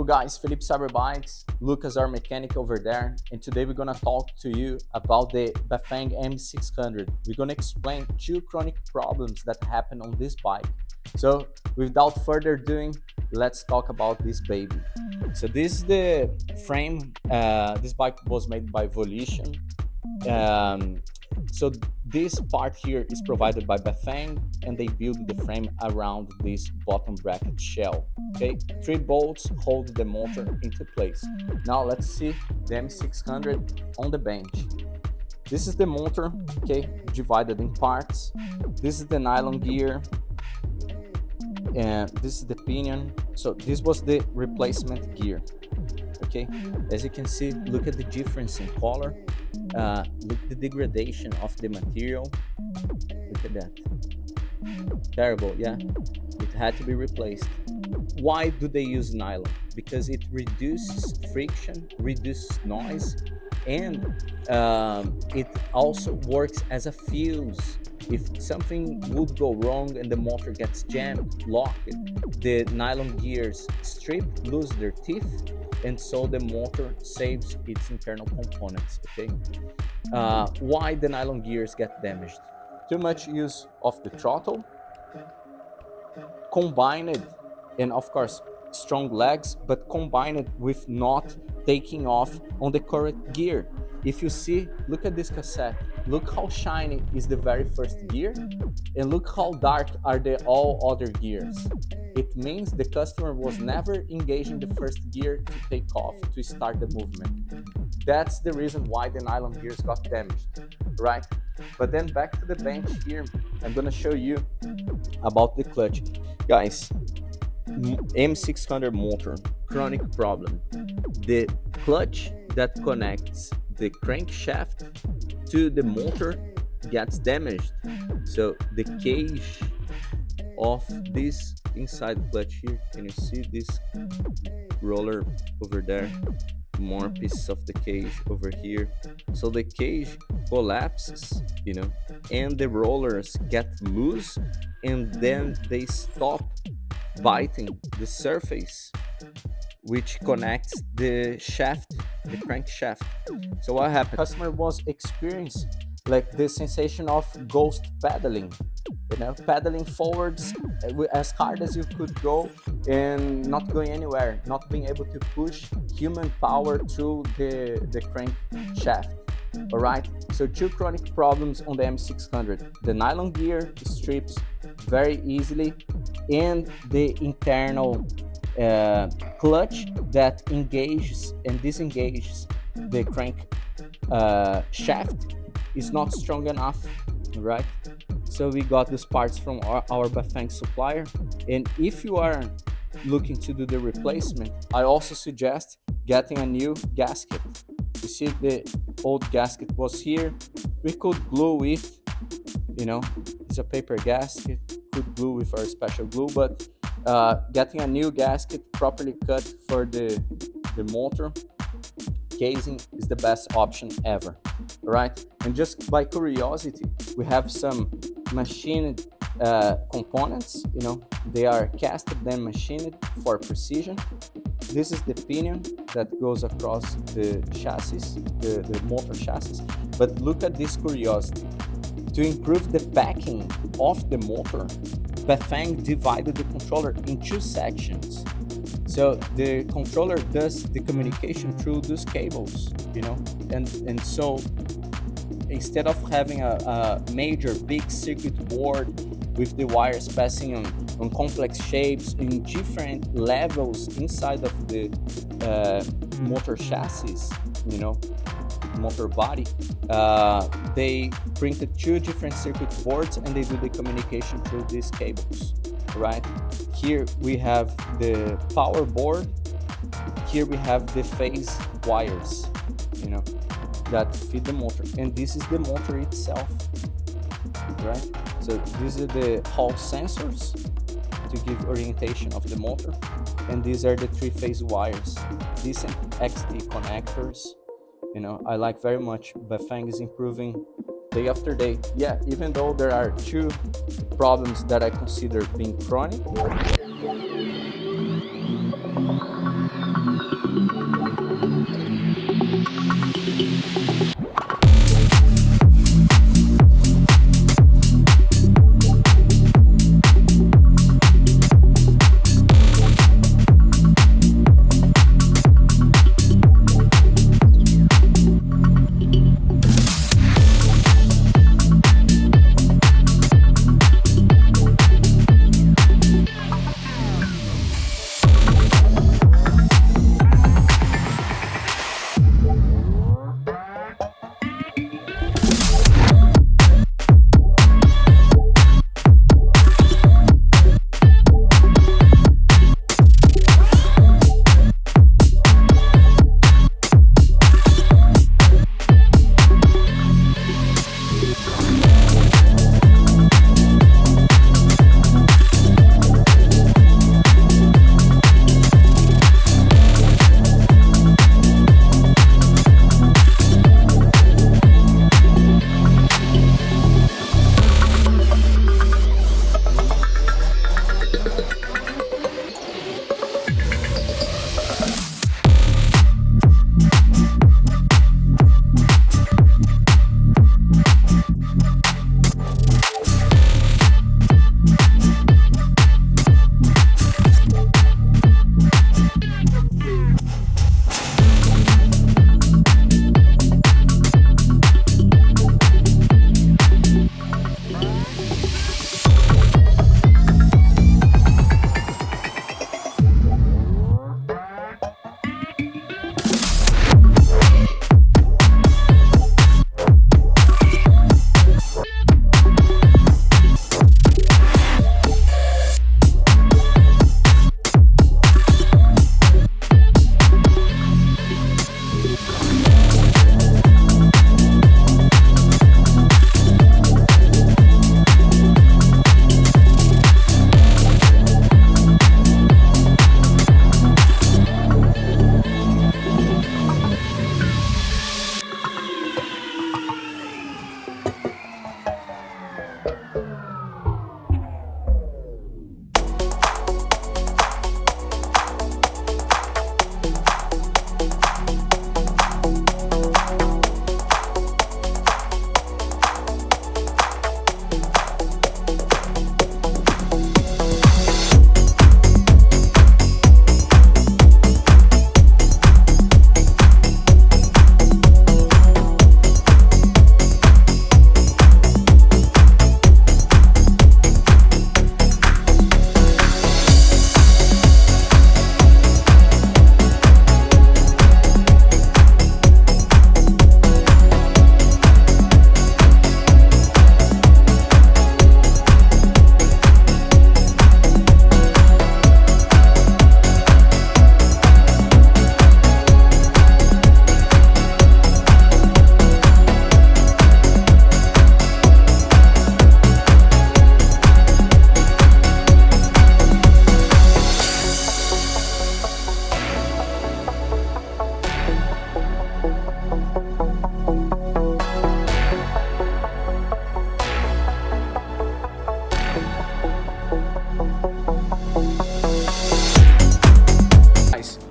Hello guys, Philip CyberBikes, Lucas our mechanic over there, and today we're gonna talk to you about the Bafang M600. We're gonna explain 2 chronic problems that happen on this bike. So without further ado, let's talk about this baby. So this is the frame. This bike was made by Volition. So this part here is provided by Bafang, and they build the frame around this bottom bracket shell. Okay, 3 bolts hold the motor into place. Now let's see the M600 on the bench. This is the motor, okay, divided in parts. This is the nylon gear, and this is the pinion. So this was the replacement gear. Okay, as you can see, look at the difference in color. Look at the degradation of the material. Look at that. Terrible, yeah. It had to be replaced. Why do they use nylon? Because it reduces friction, reduces noise, and it also works as a fuse. If something would go wrong and the motor gets jammed, locked, the nylon gears strip, lose their teeth, and so the motor saves its internal components. Okay, why the nylon gears get damaged? Too much use of the throttle, combined, and of course strong legs, but combined with not taking off on the correct gear. If you see, look at this cassette, look how shiny is the very first gear, and look how dark are the all other gears. It means the customer was never engaging the first gear to take off, to start the movement. That's the reason why the nylon gears got damaged, right? But then back to the bench here, I'm gonna show you about the clutch. Guys, M600 motor, chronic problem. The clutch that connects the crankshaft to the motor gets damaged. So the cage of this inside the clutch here, can you see this roller over there? More pieces of the cage over here. So the cage collapses, and the rollers get loose, and then they stop biting the surface which connects the shaft, the crankshaft. So what happened? Customer was experiencing like the sensation of ghost pedaling, pedaling forwards as hard as you could go and not going anywhere, not being able to push human power through the crankshaft. All right, so 2 chronic problems on the M600. The nylon gear strips very easily, and the internal clutch that engages and disengages the crank shaft is not strong enough, right? So we got these parts from our Bafang supplier, and if you are looking to do the replacement, I also suggest getting a new gasket. You see, the old gasket was here. We could glue it, it's a paper gasket, could glue with our special glue, but getting a new gasket properly cut for the motor casing is the best option ever, right? And just by curiosity, we have some machined components, they are casted then machined for precision. This is the pinion that goes across the chassis, the motor chassis. But look at this curiosity. To improve the packing of the motor, Bafang divided the controller in 2 sections. So the controller does the communication through those cables, and so instead of having a major big circuit board with the wires passing on complex shapes in different levels inside of the motor chassis, motor body, they printed 2 different circuit boards, and they do the communication through these cables, right? Here we have the power board, here we have the phase wires, that feed the motor, and this is the motor itself, right? So these are the Hall sensors to give orientation of the motor, and these are the 3-phase wires, decent XT connectors. I like very much. Bafang is improving day after day. Yeah, even though there are 2 problems that I consider being chronic,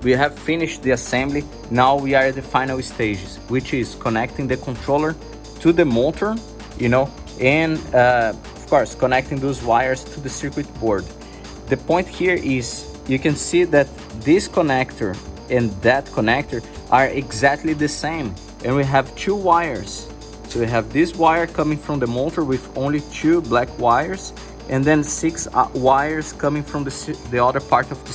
we have finished the assembly. Now we are at the final stages, which is connecting the controller to the motor, you know, and of course connecting those wires to the circuit board. The point here is you can see that this connector and that connector are exactly the same, and we have two wires. So we have this wire coming from the motor with only two black wires, and then 6 wires coming from the other part of the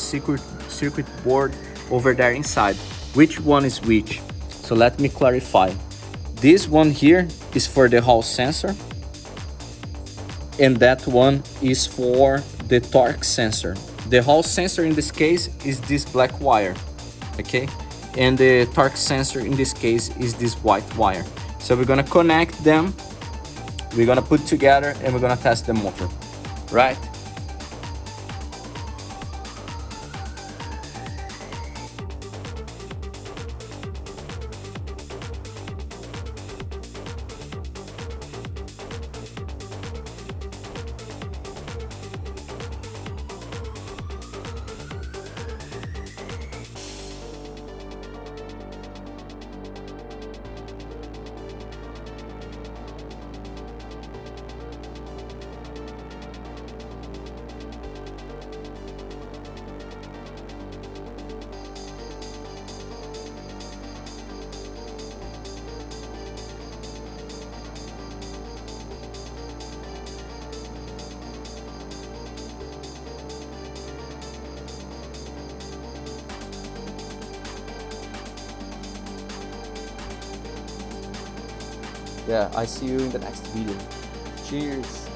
circuit board over there inside. Which one is which? So let me clarify. This one here is for the Hall sensor, and that one is for the torque sensor. The Hall sensor in this case is this black wire, okay? And the torque sensor in this case is this white wire. So we're gonna connect them, we're gonna put together, and we're gonna test the motor, right? Yeah, I see you in the next video. Cheers.